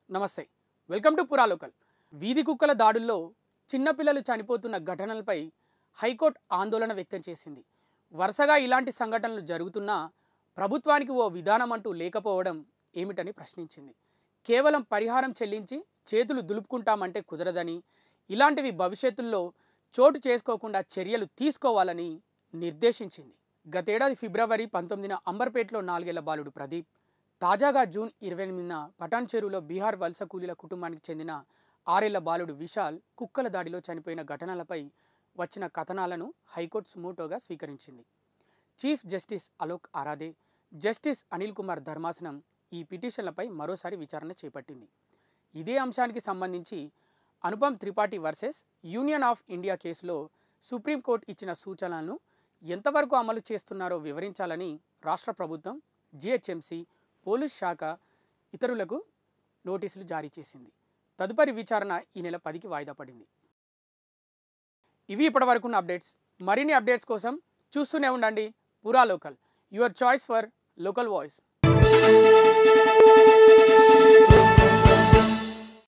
నమస్తే welcome to పురా local వీధి కుక్కల దాడుల్లో చిన్నపిల్లలు చనిపోతున్న ఘటనలపై హైకోర్టు ఆందోళన వ్యక్తం చేసింది. వరుసగా ఇలాంటి సంఘటనలు జరుగుతున్నా ప్రభుత్వానికి ఓ విధానం అంటూ లేకపోవడం ఏమిటని ప్రశ్నించింది. కేవలం పరిహారం చెల్లించి చేతులు దులుపుకుంటామంటే కుదరదని, ఇలాంటివి భవిష్యత్తులో చోటు చేసుకోకుండా చర్యలు తీసుకోవాలని నిర్దేశించింది. గతేడాది ఫిబ్రవరి 19న అంబర్పేటలో 4 ఏళ్ల బాలుడు ప్రదీప్, తాజాగా జూన్ 28న పటాన్ చెరువులో బీహార్ వలస కూలీల కుటుంబానికి చెందిన 6 ఏళ్ల బాలుడు విశాల్ కుక్కల దాడిలో చనిపోయిన ఘటనలపై వచ్చిన కథనాలను హైకోర్టు సుమోటోగా స్వీకరించింది. Chief justice Alok Aradhe, justice Anil Kumar ధర్మాసనం ఈ పిటిషన్లపై మరోసారి విచారణ చేపట్టింది. ఇదే అంశానికి సంబంధించి Anupam Tripathi versus union of India కేసులో సుప్రీంకోర్టు ఇచ్చిన సూచనలను ఎంతవరకు అమలు చేస్తున్నారో వివరించాలని రాష్ట్ర ప్రభుత్వం, జిహెచ్ఎంసీ, పోలీస్ శాఖ ఇతరులకు నోటీసులు జారీ చేసింది. తదుపరి విచారణ ఈ నెల 10కి వాయిదా పడింది. ఇవి ఇప్పటివరకున్న అప్డేట్స్. మరిన్ని అప్డేట్స్ కోసం చూస్తూనే ఉండండి పురా local, your choice for local voice.